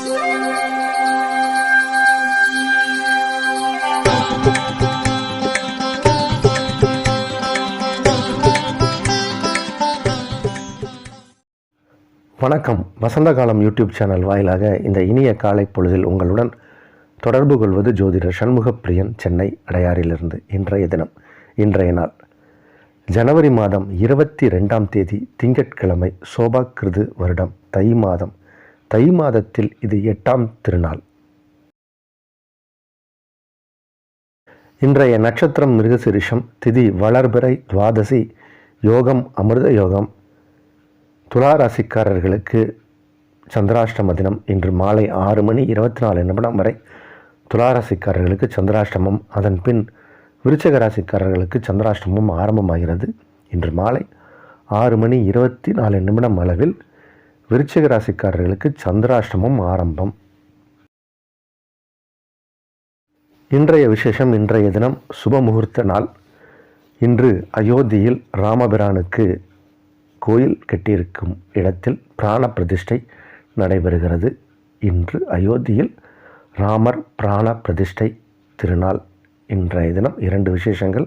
வணக்கம். வசந்த காலம் YouTube channel வாயிலாக இந்த இனிய காலை பொழுதில் உங்களுடன் தொடர்பு கொள்வது ஜோதிடர் சண்முகப்பிரியன், சென்னை அடையாறிலிருந்து. இன்றைய நாள் ஜனவரி மாதம் 22ஆம் தேதி திங்கட்கிழமை, சோபாக்கிருது வருடம் தை மாதம். தை மாதத்தில் இது 8ஆம் திருநாள். இன்றைய நட்சத்திரம் மிருகசிரிஷம், திதி வளர்பிறை, துவாதசி, யோகம் அமிர்த யோகம். துளாராசிக்காரர்களுக்கு சந்திராஷ்டம தினம். இன்று மாலை 6:24 வரை துளாராசிக்காரர்களுக்கு சந்திராஷ்டமம். அதன் பின் விருச்சிக ராசிக்காரர்களுக்கு சந்திராஷ்டமம் ஆரம்பமாகிறது. இன்று மாலை 6:24 அளவில் விருச்சிக ராசிக்காரர்களுக்கு சந்திராஷ்டமம் ஆரம்பம். இன்றைய விசேஷம், இன்றைய தினம் சுப முகூர்த்த நாள். இன்று அயோத்தியில் ராமபிரானுக்கு கோயில் கட்டியிருக்கும் இடத்தில் பிராண பிரதிஷ்டை நடைபெறுகிறது. இன்று அயோத்தியில் ராமர் பிராண பிரதிஷ்டை திருநாள். இன்றைய தினம் 2 விசேஷங்கள்.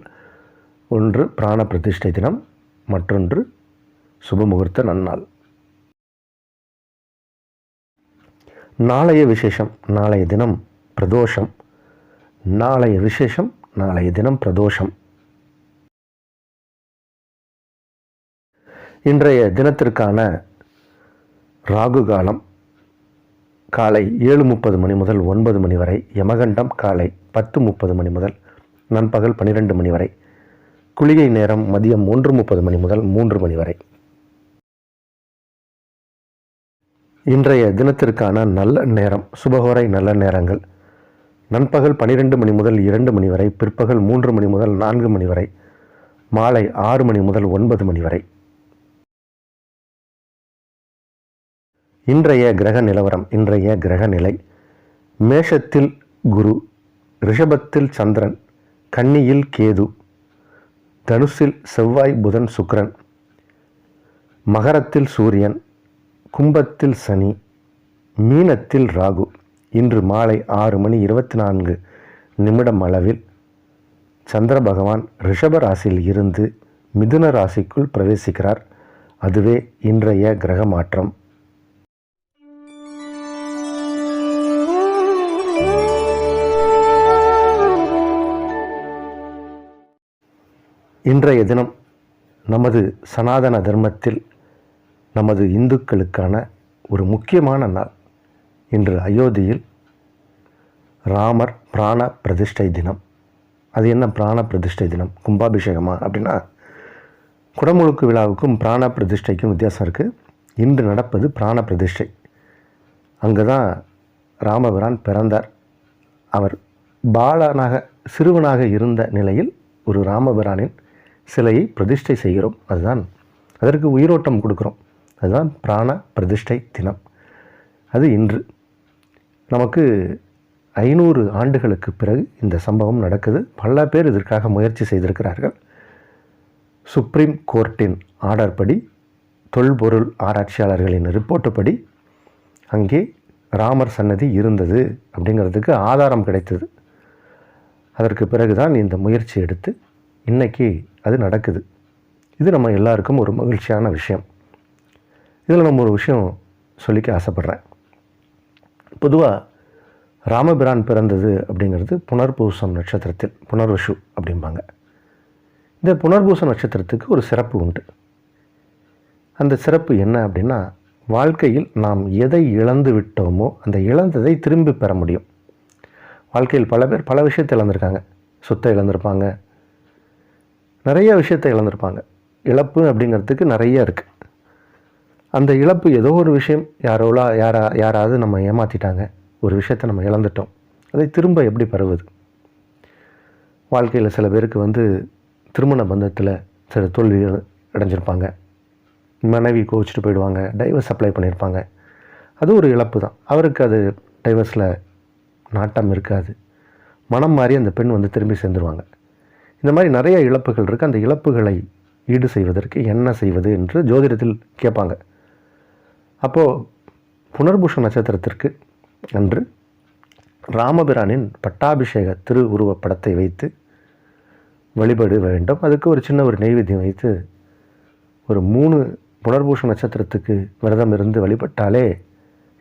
ஒன்று பிராண பிரதிஷ்டை தினம், மற்றொன்று சுபமுகூர்த்த நன்னாள். நாளைய விசேஷம், நாளைய தினம் பிரதோஷம். நாளைய விசேஷம், நாளைய தினம் பிரதோஷம். இன்றைய தினத்திற்கான ராகு காலம் காலை 7:30 முதல் 9 வரை. யமகண்டம் காலை 10:30 முதல் நண்பகல் 12 வரை. குளிகை நேரம் மதியம் 1:30 முதல் 3 வரை. இன்றைய தினத்திற்கான நல்ல நேரம், சுபகோரை நல்ல நேரங்கள்: நண்பகல் 12 முதல் 2 வரை, பிற்பகல் 3 முதல் 4 வரை, மாலை 6 முதல் 9 வரை. இன்றைய கிரக நிலவரம், இன்றைய கிரக நிலை: மேஷத்தில் குரு, ரிஷபத்தில் சந்திரன், கன்னியில் கேது, தனுசில் செவ்வாய், புதன், சுக்கிரன், மகரத்தில் சூரியன், கும்பத்தில் சனி, மீனத்தில் ராகு. இன்று மாலை 6:24 அளவில் சந்திர பகவான் ரிஷப ராசியில் இருந்து மிதுன ராசிக்குள் பிரவேசிக்கிறார். அதுவே இன்றைய கிரக மாற்றம். இன்றைய தினம் நமது சனாதன தர்மத்தில், நமது இந்துக்களுக்கான ஒரு முக்கியமான நாள். இன்று அயோத்தியில் ராமர் பிராண பிரதிஷ்டை தினம். அது என்ன பிராண பிரதிஷ்டை தினம்? கும்பாபிஷேகமா அப்படின்னா, குடமுழுக்கு விழாவுக்கும் பிராண பிரதிஷ்டைக்கும் வித்தியாசம் இருக்குது. இன்று நடப்பது பிராண பிரதிஷ்டை. அங்கே தான் ராமபிரான் பிறந்தார். அவர் பாலனாக, சிறுவனாக இருந்த நிலையில் ஒரு ராமபிரானின் சிலையை பிரதிஷ்டை செய்கிறோம். அதுதான், அதற்கு உயிரோட்டம் கொடுக்குறோம். அதுதான் பிராண பிரதிஷ்டை தினம். அது இன்று. நமக்கு 500 ஆண்டுகளுக்கு பிறகு இந்த சம்பவம் நடக்குது. பல பேர் இதற்காக முயற்சி செய்திருக்கிறார்கள். சுப்ரீம் கோர்ட்டின் ஆர்டர் படி, தொல்பொருள் ஆராய்ச்சியாளர்களின் ரிப்போர்ட்டுப்படி அங்கே ராமர் சன்னதி இருந்தது அப்படிங்கிறதுக்கு ஆதாரம் கிடைத்தது. அதற்கு பிறகுதான் இந்த முயற்சி எடுத்து இன்றைக்கி அது நடக்குது. இது நம்ம எல்லாருக்கும் ஒரு மகிழ்ச்சியான விஷயம். இதில் நம்ம ஒரு விஷயம் சொல்லிக்க ஆசைப்பட்றேன். பொதுவாக ராமபிரான் பிறந்தது அப்படிங்கிறது புனர்பூசம் நட்சத்திரத்தில், புனர்வசு அப்படிம்பாங்க. இந்த புனர்பூச நட்சத்திரத்துக்கு ஒரு சிறப்பு உண்டு. அந்த சிறப்பு என்ன அப்படின்னா, வாழ்க்கையில் நாம் எதை இழந்து விட்டோமோ அந்த இழந்ததை திரும்பி பெற முடியும். வாழ்க்கையில் பல பேர் பல விஷயத்தை இழந்திருக்காங்க. சொத்தை இழந்திருப்பாங்க, நிறைய விஷயத்தை இழந்திருப்பாங்க. இழப்பு அப்படிங்கிறதுக்கு நிறைய இருக்குது. அந்த இழப்பு ஏதோ ஒரு விஷயம், யாராவது நம்ம ஏமாற்றிட்டாங்க, ஒரு விஷயத்தை நம்ம இழந்துட்டோம். அதை திரும்ப எப்படி பெறுவது? வாழ்க்கையில் சில பேருக்கு திருமண பந்தத்தில் சில தோல்வி அடைஞ்சிருப்பாங்க. மனைவி கோவிச்சிட்டு போயிடுவாங்க, டைவர்ஸ் அப்ளை பண்ணியிருப்பாங்க. அது ஒரு இழப்பு தான். அவருக்கு அது டைவர்ஸில் நாட்டம் இருக்காது. மனம் மாறி அந்த பெண் திரும்பி சேர்ந்துருவாங்க. இந்த மாதிரி நிறைய இழப்புகள் இருக்குது. அந்த இழப்புகளை ஈடு செய்வதற்கு என்ன செய்வது என்று ஜோதிடத்தில் கேட்பாங்க. அப்போது புனர்பூச நட்சத்திரத்திற்கு அன்று ராமபிரானின் பட்டாபிஷேக திருவுருவப் படத்தை வைத்து வழிபட வேண்டும். அதுக்கு ஒரு சின்ன ஒரு நெய்வேத்தியம் வைத்து ஒரு 3 புனர்பூச நட்சத்திரத்துக்கு விரதம் இருந்து வழிபட்டாலே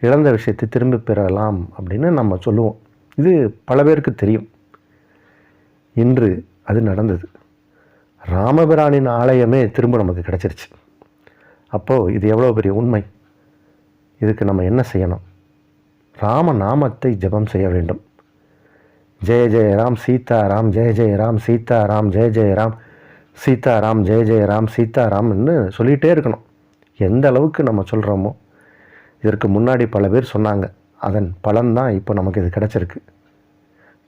இழந்த விஷயத்தை திரும்பி பெறலாம் அப்படின்னு நம்ம சொல்லுவோம். இது பல பேருக்கு தெரியும். இன்று அது நடந்தது. ராமபிரானின் ஆலயமே திரும்ப நமக்கு கிடச்சிருச்சு. அப்போது இது எவ்வளோ பெரிய உண்மை. இதுக்கு நம்ம என்ன செய்யணும்? ராம நாமத்தை ஜபம் செய்ய வேண்டும். ஜெய ஜெய ராம் சீதாராம், ஜெய ஜெய ராம் சீதாராம், ஜெய ஜெய ராம் சீதாராம், ஜெய ஜெய ராம் சீதாராம்னு சொல்லிகிட்டே இருக்கணும். எந்த அளவுக்கு நம்ம சொல்கிறோமோ, இதற்கு முன்னாடி பல பேர் சொன்னாங்க, அதன் பலன்தான் இப்போ நமக்கு இது கிடச்சிருக்கு.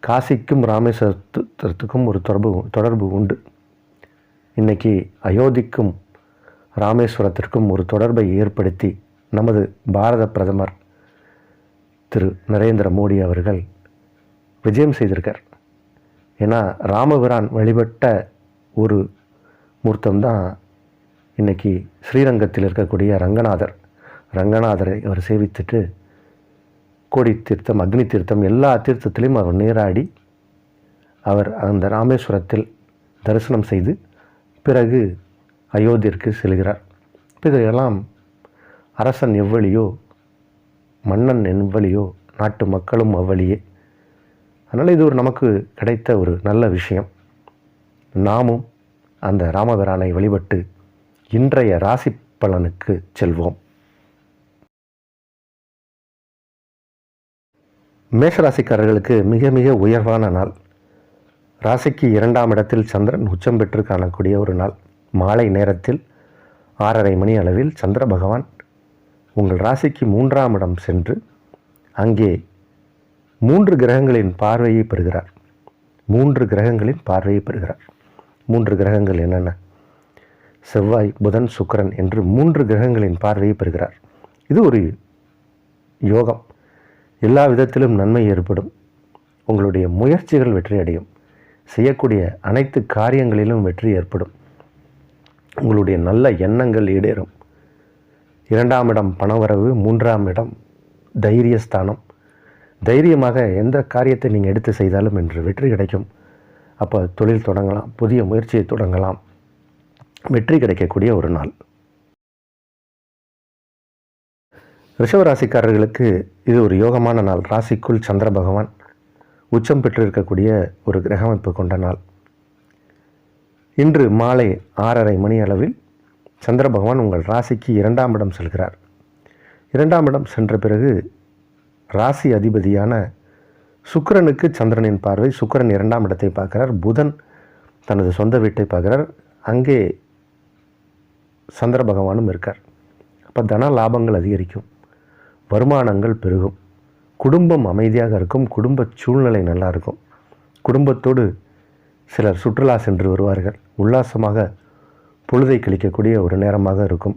காசிக்கும் ராமேஸ்வரத்துக்கும் ஒரு தொடர்பு உண்டு. இன்றைக்கி அயோத்திக்கும் ராமேஸ்வரத்திற்கும் ஒரு தொடர்பை ஏற்படுத்தி நமது பாரத பிரதமர் திரு நரேந்திர மோடி அவர்கள் விஜயம் செய்திருக்கார். ஏன்னா ராமபிரான் வழிபட்ட ஒரு மூர்த்தம்தான் இன்றைக்கி ஸ்ரீரங்கத்தில் இருக்கக்கூடிய ரங்கநாதரை அவர் சேவித்துட்டு கோடி தீர்த்தம், அக்னி தீர்த்தம் எல்லா தீர்த்தத்திலையும் அவர் நீராடி அவர் அந்த ராமேஸ்வரத்தில் தரிசனம் செய்து பிறகு அயோத்திற்கு செல்கிறார். இதையெல்லாம் அரசன் எவ்வளியோ, மன்னன் எவ்வளியோ, நாட்டு மக்களும் அவ்வளியே. அதனால் இது ஒரு நமக்கு கிடைத்த ஒரு நல்ல விஷயம். நாமும் அந்த ராமபிரானை வழிபட்டு இன்றைய ராசி பலனுக்கு செல்வோம். மேஷராசிக்காரர்களுக்கு மிக மிக உயர்வான நாள். ராசிக்கு 2ஆம் இடத்தில் சந்திரன் உச்சம் பெற்று காணக்கூடிய ஒரு நாள். மாலை நேரத்தில் 6:30 மணி அளவில் சந்திர பகவான் உங்கள் ராசிக்கு 3ஆம் இடம் சென்று அங்கே 3 கிரகங்களின் பார்வையை பெறுகிறார். 3 கிரகங்களின் பார்வையை பெறுகிறார். 3 கிரகங்கள் என்னென்ன? செவ்வாய், புதன், சுக்கிரன் என்று 3 கிரகங்களின் பார்வையை பெறுகிறார். இது ஒரு யோகம். எல்லா விதத்திலும் நன்மை ஏற்படும். உங்களுடைய முயற்சிகள் வெற்றி அடையும். செய்யக்கூடிய அனைத்து காரியங்களிலும் வெற்றி ஏற்படும். உங்களுடைய நல்ல எண்ணங்கள் ஈடேறும். 2ஆம் இடம் பணவரவு, 3ஆம் இடம் தைரியஸ்தானம். தைரியமாக எந்த காரியத்தை நீங்கள் எடுத்து செய்தாலும் என்று வெற்றி கிடைக்கும். அப்போ தொழில் தொடங்கலாம், புதிய முயற்சியை தொடங்கலாம், வெற்றி கிடைக்கக்கூடிய ஒரு நாள். ரிஷபராசிக்காரர்களுக்கு இது ஒரு யோகமான நாள். ராசிக்குள் சந்திர பகவான் உச்சம் பெற்றிருக்கக்கூடிய ஒரு கிரகமைப்பு கொண்ட நாள். இன்று மாலை 6:30 மணி அளவில் சந்திர பகவான் உங்கள் ராசிக்கு 2ஆம் இடம் செல்கிறார். 2ஆம் இடம் சென்ற பிறகு ராசி அதிபதியான சுக்கிரனுக்கு சந்திரனின் பார்வை. சுக்கிரன் 2ஆம் இடத்தை பார்க்கிறார். புதன் தனது சொந்த வீட்டை பார்க்கிறார். அங்கே சந்திர பகவானும் இருக்கார். அப்போ தன லாபங்கள் அதிகரிக்கும், வருமானங்கள் பெருகும், குடும்பம் அமைதியாக இருக்கும், குடும்ப சூழ்நிலை நல்லா இருக்கும். குடும்பத்தோடு சிலர் சுற்றுலா சென்று வருவார்கள். உல்லாசமாக பொழுதை கழிக்கக்கூடிய ஒரு நேரமாக இருக்கும்.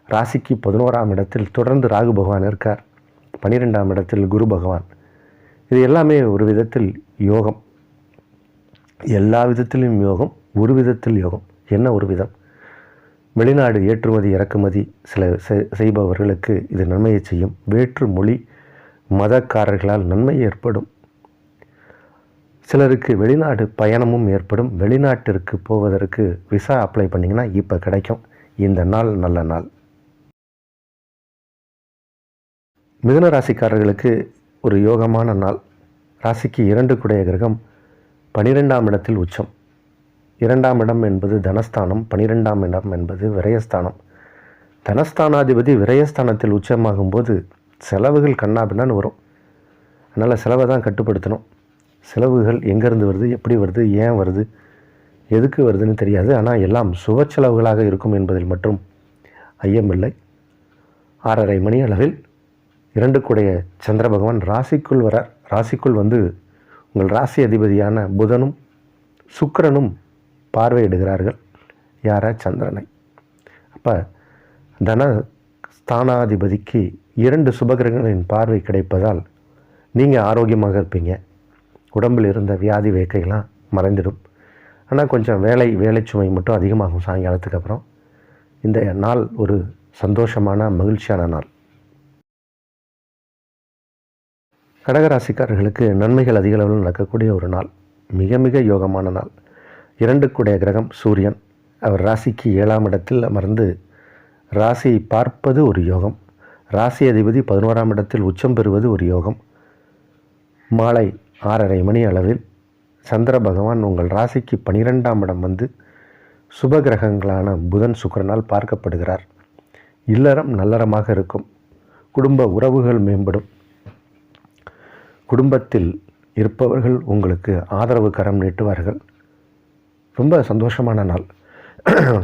ராசிக்கு 11ஆம் இடத்தில் தொடர்ந்து ராகு பகவான் இருக்கார். 12ஆம் இடத்தில் குரு பகவான். இது எல்லாமே ஒரு விதத்தில் யோகம். எல்லா விதத்திலும் யோகம், ஒரு விதத்தில் யோகம். என்ன ஒரு விதம்? வெளிநாடு ஏற்றுமதி இறக்குமதி சில செய்பவர்களுக்கு இது நன்மையை செய்யும். வேற்று மொழி மதக்காரர்களால் நன்மை ஏற்படும். சிலருக்கு வெளிநாடு பயணமும் ஏற்படும். வெளிநாட்டிற்கு போவதற்கு விசா அப்ளை பண்ணிங்கன்னா இப்போ கிடைக்கும். இந்த நாள் நல்ல நாள். மிதுன ராசிக்காரர்களுக்கு ஒரு யோகமான நாள். ராசிக்கு 2 குடைய கிரகம் 12ஆம் இடத்தில் உச்சம். 2ஆம் இடம் என்பது தனஸ்தானம், 12ஆம் இடம் என்பது விரயஸ்தானம். தனஸ்தானாதிபதி விரயஸ்தானத்தில் உச்சமாகும் போது செலவுகள் கண்ணாபின்னான்னு வரும். அதனால் செலவை தான் கட்டுப்படுத்தணும். செலவுகள் எங்கேருந்து வருது, எப்படி வருது, ஏன் வருது, எதுக்கு வருதுன்னு தெரியாது. ஆனால் எல்லாம் சுப செலவுகளாக இருக்கும் என்பதில் மட்டும் ஐயமில்லை. 6:30 மணி அளவில் 2 குடைய சந்திர பகவான் ராசிக்குள் வரார். ராசிக்குள் வந்து உங்கள் ராசி அதிபதியான புதனும் சுக்கிரனும் பார்வையிடுகிறார்கள். யாரை? சந்திரனை. அப்போ தன ஸ்தானாதிபதிக்கு 2 சுபகிரகங்களின் பார்வை கிடைப்பதால் நீங்கள் ஆரோக்கியமாக இருப்பீங்க. உடம்பில் இருந்த வியாதி வேக்கையெல்லாம் மறைந்துடும். ஆனால் கொஞ்சம் வேலை சுமை மட்டும் அதிகமாகும் சாயங்காலத்துக்கு அப்புறம். இந்த நாள் ஒரு சந்தோஷமான மகிழ்ச்சியான நாள். கடகராசிக்காரர்களுக்கு நன்மைகள் அதிக அளவில் நடக்கக்கூடிய ஒரு நாள், மிக மிக யோகமான நாள். 2க்குடைய கிரகம் சூரியன், அவர் ராசிக்கு 7ஆம் இடத்தில் அமர்ந்து ராசியை பார்ப்பது ஒரு யோகம். ராசி அதிபதி 11ஆம் இடத்தில் உச்சம் பெறுவது ஒரு யோகம். மாலை 6:30 மணி அளவில் சந்திர பகவான் உங்கள் ராசிக்கு 12ஆம் இடம் வந்து சுப கிரகங்களான புதன் சுக்கிரனால் பார்க்கப்படுகிறார். இல்லறம் நல்லறமாக இருக்கும். குடும்ப உறவுகள் மேம்படும். குடும்பத்தில் இருப்பவர்கள் உங்களுக்கு ஆதரவு கரம் நீட்டுவார்கள். ரொம்ப சந்தோஷமான நாள்.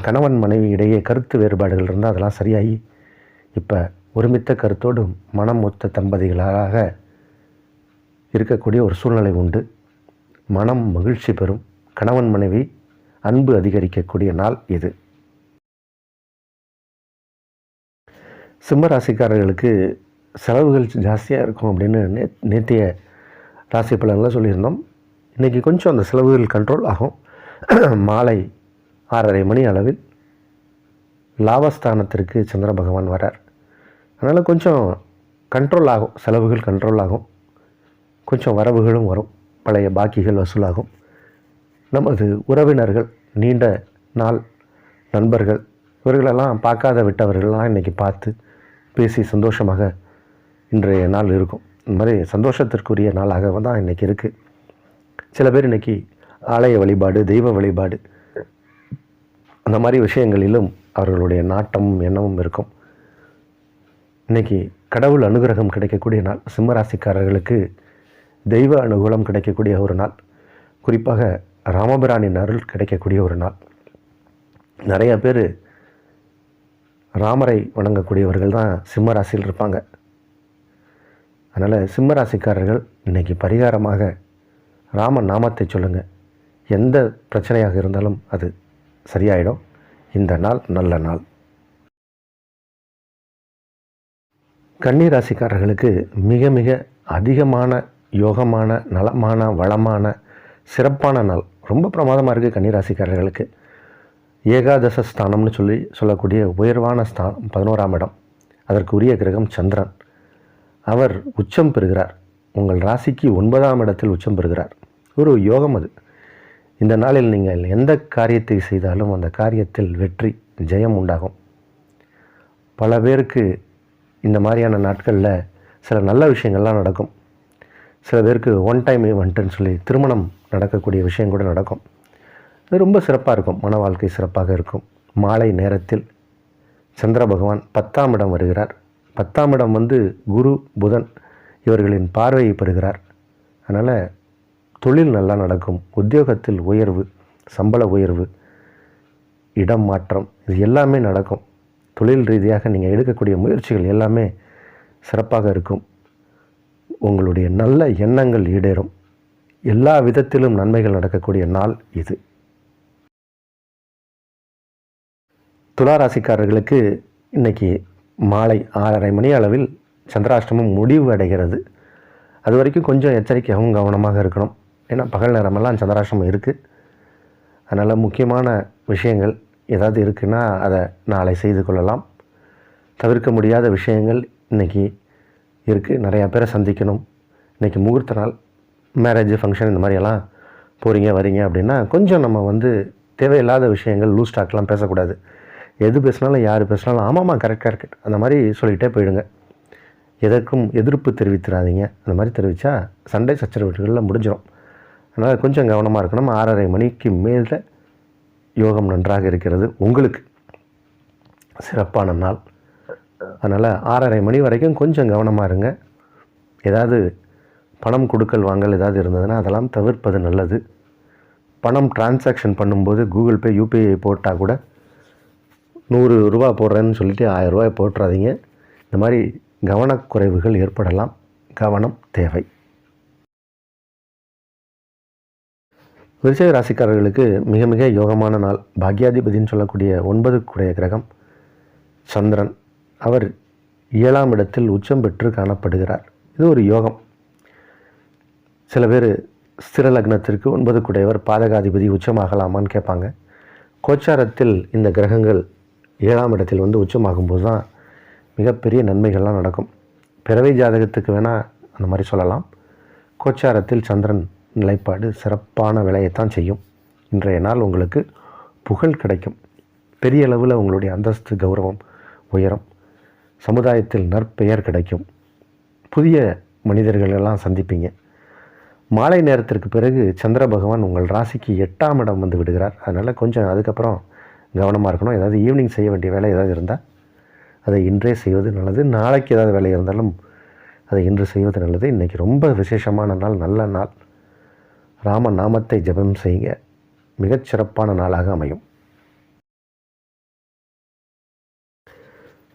கணவன் மனைவி இடையே கருத்து வேறுபாடுகள் இருந்தால் அதெல்லாம் சரியாகி இப்போ ஒருமித்த கருத்தோடு மனம் ஒத்த தம்பதிகளாக இருக்கக்கூடிய ஒரு சூழ்நிலை உண்டு. மனம் மகிழ்ச்சி பெறும். கணவன் மனைவி அன்பு அதிகரிக்கக்கூடிய நாள் இது. சிம்ம ராசிக்காரர்களுக்கு செலவுகள் ஜாஸ்தியாக இருக்கும் அப்படின்னு நேற்றைய ராசி பலன்லாம் சொல்லியிருந்தோம். இன்றைக்கி கொஞ்சம் அந்த செலவுகள் கண்ட்ரோல் ஆகும். மாலை 6:30 மணி அளவில் லாபஸ்தானத்திற்கு சந்திர பகவான் வரார். அதனால் கொஞ்சம் கண்ட்ரோல் ஆகும், செலவுகள் கண்ட்ரோல் ஆகும். கொஞ்சம் வரவுகளும் வரும், பழைய பாக்கிகள் வசூலாகும். நமது உறவினர்கள், நீண்ட நாள் நண்பர்கள், இவர்களெல்லாம் பார்க்காத விட்டவர்களெல்லாம் இன்றைக்கி பார்த்து பேசி சந்தோஷமாக இன்றைய நாள் இருக்கும். இந்த மாதிரி சந்தோஷத்திற்குரிய நாளாக தான் இன்றைக்கி இருக்குது. சில பேர் இன்றைக்கி ஆலய வழிபாடு, தெய்வ வழிபாடு, அந்த மாதிரி விஷயங்களிலும் அவர்களுடைய நாட்டமும் எண்ணமும் இருக்கும். இன்றைக்கி கடவுள் அனுகிரகம் கிடைக்கக்கூடிய நாள். சிம்மராசிக்காரர்களுக்கு தெய்வ அனுகூலம் கிடைக்கக்கூடிய ஒரு நாள். குறிப்பாக ராமபிரானின் அருள் கிடைக்கக்கூடிய ஒரு நாள். நிறைய பேர் ராமரை வணங்கக்கூடியவர்கள் தான் சிம்மராசியில் இருப்பாங்க. அதனால் சிம்மராசிக்காரர்கள் இன்றைக்கி பரிகாரமாக ராம நாமத்தை சொல்லுங்கள். எந்த பிரச்சனையாக இருந்தாலும் அது சரியாயிடும். இந்த நாள் நல்ல நாள். கன்னி ராசிக்காரர்களுக்கு மிக மிக அதிகமான யோகமான, நலமான, வளமான, சிறப்பான நாள். ரொம்ப பிரமாதமாக இருக்குது கன்னி ராசிக்காரர்களுக்கு. ஏகாதச ஸ்தானம்னு சொல்லக்கூடிய உயர்வான ஸ்தானம் 11ஆம் இடம். அதற்கு உரிய கிரகம் சந்திரன். அவர் உச்சம் பெறுகிறார். உங்கள் ராசிக்கு 9ஆம் இடத்தில் உச்சம் பெறுகிறார். ஒரு யோகம் அது. இந்த நாளில் நீங்கள் எந்த காரியத்தை செய்தாலும் அந்த காரியத்தில் வெற்றி, ஜெயம் உண்டாகும். பல பேருக்கு இந்த மாதிரியான நாட்களில் சில நல்ல விஷயங்கள்லாம் நடக்கும். சில பேருக்கு ஒன் டைம் ஈவெண்ட்டுன்னு சொல்லி திருமணம் நடக்கக்கூடிய விஷயம் கூட நடக்கும். இது ரொம்ப சிறப்பாக இருக்கும். மன வாழ்க்கை சிறப்பாக இருக்கும். மாலை நேரத்தில் சந்திர பகவான் 10ஆம் இடம் வருகிறார். 10ஆம் இடம் வந்து குரு, புதன் இவர்களின் பார்வையை பெறுகிறார். அதனால் தொழில் நல்லா நடக்கும். உத்தியோகத்தில் உயர்வு, சம்பள உயர்வு, இடம் மாற்றம், இது எல்லாமே நடக்கும். தொழில் ரீதியாக நீங்கள் எடுக்கக்கூடிய முயற்சிகள் எல்லாமே சிறப்பாக இருக்கும். உங்களுடைய நல்ல எண்ணங்கள் ஈடேறும். எல்லா விதத்திலும் நன்மைகள் நடக்கக்கூடிய நாள் இது. துளாராசிக்காரர்களுக்கு இன்றைக்கி மாலை 6:30 மணி அளவில் சந்திராஷ்டமம் முடிவு அடைகிறது. அது வரைக்கும் கொஞ்சம் எச்சரிக்கையாகவும் கவனமாக இருக்கணும். ஏன்னா பகல் நேரமெல்லாம் சந்திராஷ்டமம் இருக்குது. அதனால் முக்கியமான விஷயங்கள் ஏதாவது இருக்குன்னா அதை நாளை செய்து கொள்ளலாம். தவிர்க்க முடியாத விஷயங்கள் இன்றைக்கி இருக்குது. நிறையா பேரை சந்திக்கணும். இன்றைக்கி முகூர்த்த நாள், மேரேஜ் ஃபங்க்ஷன் இந்த மாதிரியெல்லாம் போகிறீங்க வரீங்க அப்படின்னா கொஞ்சம் நம்ம வந்து தேவையில்லாத விஷயங்கள், லூஸ் ஸ்டாக்லாம் பேசக்கூடாது. எது பேசினாலும் யார் பேசினாலும் ஆமாம்மா கரெக்ட் அந்த மாதிரி சொல்லிகிட்டே போயிடுங்க. எதற்கும் எதிர்ப்பு தெரிவித்துறாதீங்க. அந்த மாதிரி தெரிவித்தா சண்டை சச்சரவுகளில் முடிஞ்சிடும். அதனால் கொஞ்சம் கவனமாக இருக்கணும். 6:30 மணிக்கு மேலே யோகம் நன்றாக இருக்கிறது. உங்களுக்கு சிறப்பான நாள். அதனால் 6:30 மணி வரைக்கும் கொஞ்சம் கவனமாக இருங்க. ஏதாவது பணம் கொடுக்கல் வாங்கல் ஏதாவது இருந்ததுன்னா அதெல்லாம் தவிர்ப்பது நல்லது. பணம் டிரான்சாக்ஷன் பண்ணும்போது கூகுள் பே, யூபிஐ போட்டால் கூட 100 ரூபா போடுறேன்னு சொல்லிட்டு 1000 ரூபாய் போட்டுறாதீங்க. இந்த மாதிரி கவனக்குறைவுகள் ஏற்படலாம். கவனம் தேவை. விருச்சிக ராசிக்காரர்களுக்கு மிக மிக யோகமான நாள். பாக்யாதிபதினு சொல்லக்கூடிய 9க்குடைய கிரகம் சந்திரன். அவர் 7ஆம் இடத்தில் உச்சம் பெற்று காணப்படுகிறார். இது ஒரு யோகம். சில பேர் ஸ்திர லக்னத்திற்கு 9க்குடையவர் பாதகாதிபதி உச்சமாகலாமான்னு கேட்பாங்க. கோச்சாரத்தில் இந்த கிரகங்கள் 7ஆம் இடத்தில் வந்து உச்சமாகும்போது தான் மிகப்பெரிய நன்மைகள்லாம் நடக்கும். பிறவை ஜாதகத்துக்கு வேணால் அந்த மாதிரி சொல்லலாம். கோச்சாரத்தில் சந்திரன் நிலைப்பாடு சிறப்பான வேலையைத்தான் செய்யும். இன்றைய நாள் உங்களுக்கு புகழ் கிடைக்கும். பெரிய அளவில் உங்களுடைய அந்தஸ்து, கௌரவம் உயரும். சமுதாயத்தில் நற்பெயர் கிடைக்கும். புதிய மனிதர்களெல்லாம் சந்திப்பீங்க. மாலை நேரத்திற்கு பிறகு சந்திர பகவான் உங்கள் ராசிக்கு 8ஆம் இடம் வந்து விடுகிறார். அதனால் கொஞ்சம் அதுக்கப்புறம் கவனமாக இருக்கணும். ஏதாவது ஈவினிங் செய்ய வேண்டிய வேலை ஏதாவது இருந்தால் அதை இன்றே செய்வது நல்லது. நாளைக்கு ஏதாவது வேலை இருந்தாலும் அதை இன்று செய்வது நல்லது. இன்றைக்கி ரொம்ப விசேஷமான நாள், நல்ல நாள். ராம நாமத்தை ஜெபம் செய்யுங்க. மிகச்சிறப்பான நாளாக அமையும்.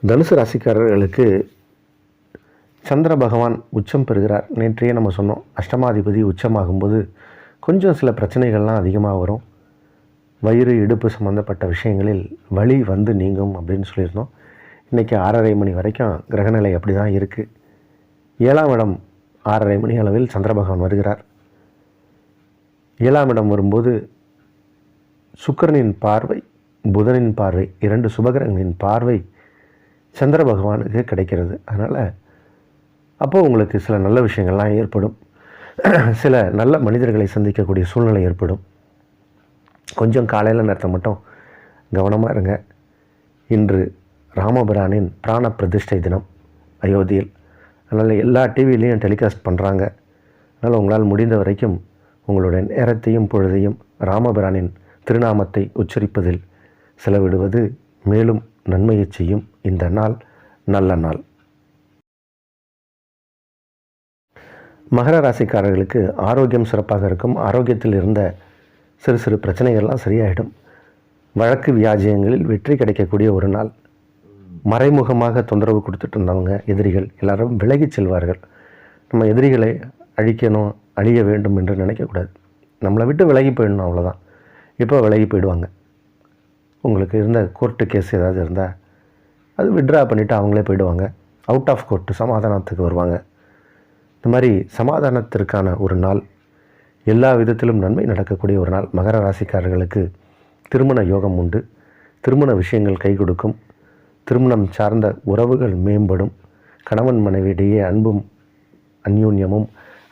தனுசு ராசிக்காரர்களுக்கு சந்திர பகவான் உச்சம் பெறுகிறார். நேற்றையே நம்ம சொன்னோம், அஷ்டமாதிபதி உச்சமாகும்போது கொஞ்சம் சில பிரச்சனைகள்லாம் அதிகமாக வரும். வயிறு, இடுப்பு சம்மந்தப்பட்ட விஷயங்களில் வலி வந்து நீங்கும் அப்படின்னு சொல்லியிருந்தோம். இன்றைக்கி 6:30 மணி வரைக்கும் கிரகநிலை அப்படி தான் இருக்குது. 7ஆம் இடம் 6:30 மணி அளவில் சந்திர பகவான் வருகிறார். 7ஆம் இடம் வரும்போது சுக்கிரனின் பார்வை, புதனின் பார்வை, 2 சுபகிரகங்களின் பார்வை சந்திர பகவானுக்கு கிடைக்கிறது. அதனால் அப்போது உங்களுக்கு சில நல்ல விஷயங்கள்லாம் ஏற்படும். சில நல்ல மனிதர்களை சந்திக்கக்கூடிய சூழ்நிலை ஏற்படும். கொஞ்சம் காலையில் நேரத்தை மட்டும் கவனமாக இருங்க. இன்று ராமபிரானின் பிராண பிரதிஷ்டை தினம் அயோத்தியில். அதனால் எல்லா டிவிலையும் டெலிகாஸ்ட் பண்ணுறாங்க. அதனால் உங்களால் முடிந்த வரைக்கும் உங்களுடைய நேரத்தையும் பொழுதையும் ராமபிரானின் திருநாமத்தை உச்சரிப்பதில் செலவிடுவது மேலும் நன்மையை செய்யும். இந்த நாள் நல்ல நாள். மகர ராசிக்காரர்களுக்கு ஆரோக்கியம் சிறப்பாக இருக்கும். ஆரோக்கியத்தில் இருந்த சிறு சிறு பிரச்சனைகள்லாம் சரியாயிடும். வழக்கு வியாஜியங்களில் வெற்றி கிடைக்கக்கூடிய ஒரு நாள். மறைமுகமாக தொந்தரவு கொடுத்துட்டு இருந்தவங்க எதிரிகள் எல்லாரும் விலகி செல்வார்கள். நம்ம எதிரிகளை அழிக்கணும், அழிய வேண்டும் என்று நினைக்கக்கூடாது. நம்மளை விட்டு விலகி போயிடணும், அவ்வளோதான். இப்போ விலகி போயிடுவாங்க. உங்களுக்கு இருந்த கோர்ட்டு கேஸ் ஏதாவது இருந்தால் அது விட்ரா பண்ணிவிட்டு அவங்களே போயிடுவாங்க. அவுட் ஆஃப் கோர்ட்டு சமாதானத்துக்கு வருவாங்க. இந்த மாதிரி சமாதானத்திற்கான ஒரு நாள், எல்லா விதத்திலும் நன்மை நடக்கக்கூடிய ஒரு நாள். மகர ராசிக்காரர்களுக்கு திருமண யோகம் உண்டு. திருமண விஷயங்கள் கை கொடுக்கும். திருமணம் சார்ந்த உறவுகள் மேம்படும். கணவன் மனைவியிடையே அன்பும் அந்யோன்யமும்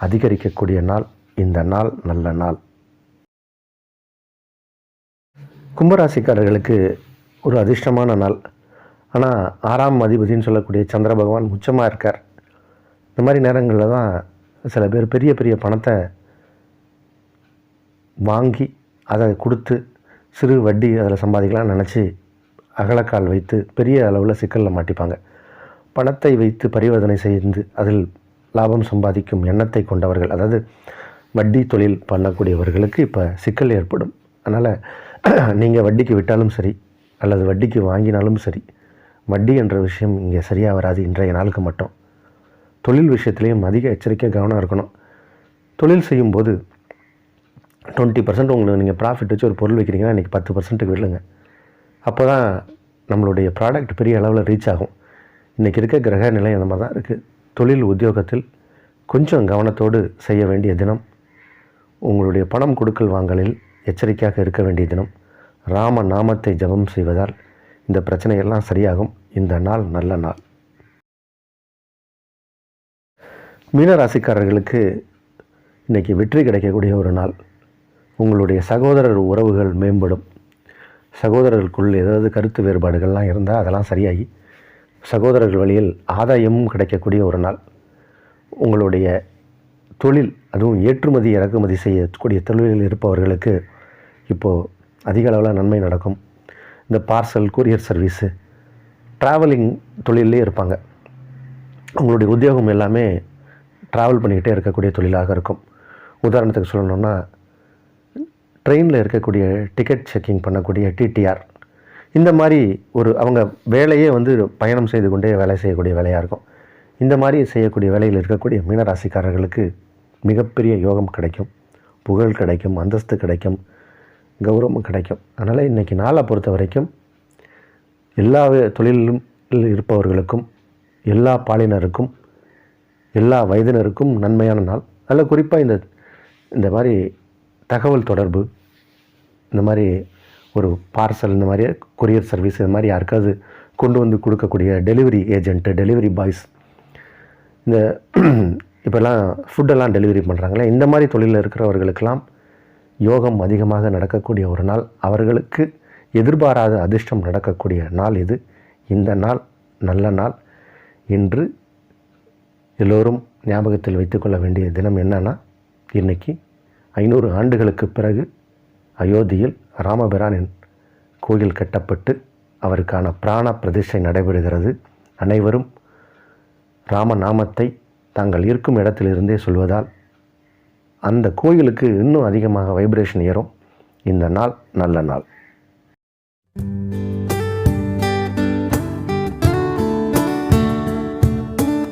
அதிகரிக்கக்கூடிய நாள். இந்த நாள் நல்ல நாள். கும்பராசிக்காரர்களுக்கு ஒரு அதிர்ஷ்டமான நாள். ஆனால் 6ஆம் அதிபதினு சொல்லக்கூடிய சந்திர பகவான் உச்சமாக இருக்கார். இந்த மாதிரி நேரங்களில் தான் சில பேர் பெரிய பெரிய பணத்தை வாங்கி அதை கொடுத்து சிறு வட்டி அதில் சம்பாதிக்கலாம்னு நினச்சி அகலக்கால் வைத்து பெரிய அளவில் சிக்கலில் மாட்டிப்பாங்க. பணத்தை வைத்து பரிவர்த்தனை செய்து அதில் லாபம் சம்பாதிக்கும் எண்ணத்தை கொண்டவர்கள், அதாவது வட்டி தொழில் பண்ணக்கூடியவர்களுக்கு இப்போ சிக்கல் ஏற்படும். அதனால் நீங்கள் வட்டிக்கு விட்டாலும் சரி அல்லது வட்டிக்கு வாங்கினாலும் சரி, வட்டி என்ற விஷயம் இங்கே சரியாக வராது. இன்றைய நாளுக்கு மட்டும் தொழில் விஷயத்துலேயும் அதிக எச்சரிக்கை கவனம் இருக்கணும். தொழில் செய்யும்போது 20% உங்களுக்கு நீங்கள் ப்ராஃபிட் வச்சு ஒரு பொருள் வைக்கிறீங்கன்னா இன்றைக்கி 10%க்கு விடலுங்க. அப்போ தான் நம்மளுடைய ப்ராடக்ட் பெரிய அளவில் ரீச் ஆகும். இன்றைக்கி இருக்க கிரக நிலை அந்த மாதிரி தான் இருக்குது. தொழில் உத்தியோகத்தில் கொஞ்சம் கவனத்தோடு செய்ய வேண்டிய தினம். உங்களுடைய பணம் கொடுக்கல் வாங்கலில் எச்சரிக்கையாக இருக்க வேண்டிய தினம். ராம நாமத்தை ஜபம் செய்வதால் இந்த பிரச்சனையெல்லாம் சரியாகும். இந்த நாள் நல்ல நாள். மீனராசிக்காரர்களுக்கு இன்றைக்கி வெற்றி கிடைக்கக்கூடிய ஒரு நாள். உங்களுடைய சகோதரர் உறவுகள் மேம்படும். சகோதரர்களுக்குள் ஏதாவது கருத்து வேறுபாடுகள்லாம் இருந்தால் அதெல்லாம் சரியாகி சகோதரர்கள் வழியில் ஆதாயமும் கிடைக்கக்கூடிய ஒரு நாள். உங்களுடைய தொழில், அதுவும் ஏற்றுமதி இறக்குமதி செய்யக்கூடிய தொழிலில் இருப்பவர்களுக்கு இப்போது அதிக அளவில் நன்மை நடக்கும். இந்த பார்சல், கூரியர் சர்வீஸு, ட்ராவலிங் தொழிலே இருப்பாங்க. உங்களுடைய உத்தியோகம் எல்லாமே ட்ராவல் பண்ணிக்கிட்டே இருக்கக்கூடிய தொழிலாக இருக்கும். உதாரணத்துக்கு சொல்லணுன்னா, ட்ரெயினில் இருக்கக்கூடிய டிக்கெட் செக்கிங் பண்ணக்கூடிய டிடிஆர், இந்த மாதிரி ஒரு அவங்க வேலையே பயணம் செய்து கொண்டே வேலை செய்யக்கூடிய வேலையாக இருக்கும். இந்த மாதிரி செய்யக்கூடிய வேலையில் இருக்கக்கூடிய மீனராசிக்காரர்களுக்கு மிகப்பெரிய யோகம் கிடைக்கும், புகழ் கிடைக்கும், அந்தஸ்து கிடைக்கும், கௌரவம் கிடைக்கும். அதனால் இன்றைக்கி நாளை பொறுத்த வரைக்கும் எல்லா தொழிலும் இருப்பவர்களுக்கும், எல்லா பாலினருக்கும், எல்லா வயதினருக்கும் நன்மையான நாள். அதில் குறிப்பாக இந்த மாதிரி தகவல் தொடர்பு, இந்த மாதிரி ஒரு பார்சல், இந்த மாதிரி கொரியர் சர்வீஸ், இது மாதிரி யாருக்காவது கொண்டு வந்து கொடுக்கக்கூடிய டெலிவரி ஏஜென்ட்டு, டெலிவரி பாய்ஸ், இந்த இப்போல்லாம் ஃபுட்டெல்லாம் டெலிவரி பண்ணுறாங்களே, இந்த மாதிரி தொழிலில் இருக்கிறவர்களுக்கெல்லாம் யோகம் அதிகமாக நடக்கக்கூடிய ஒரு நாள், அவர்களுக்கு எதிர்பாராத அதிர்ஷ்டம் நடக்கக்கூடிய நாள் இது. இந்த நாள் நல்ல நாள். இன்று எல்லோரும் ஞாபகத்தில் வைத்துக்கொள்ள வேண்டிய தினம் என்னன்னா, இன்றைக்கி 500 ஆண்டுகளுக்கு பிறகு அயோத்தியில் ராமபிரானின் கோயில் கட்டப்பட்டு அவருக்கான பிராண பிரதிஷ்டை நடைபெறுகிறது. அனைவரும் ராமநாமத்தை தாங்கள் இருக்கும் இடத்திலிருந்தே சொல்வதால் அந்த கோயிலுக்கு இன்னும் அதிகமாக வைப்ரேஷன் ஏறும். இந்த நாள் நல்ல நாள்.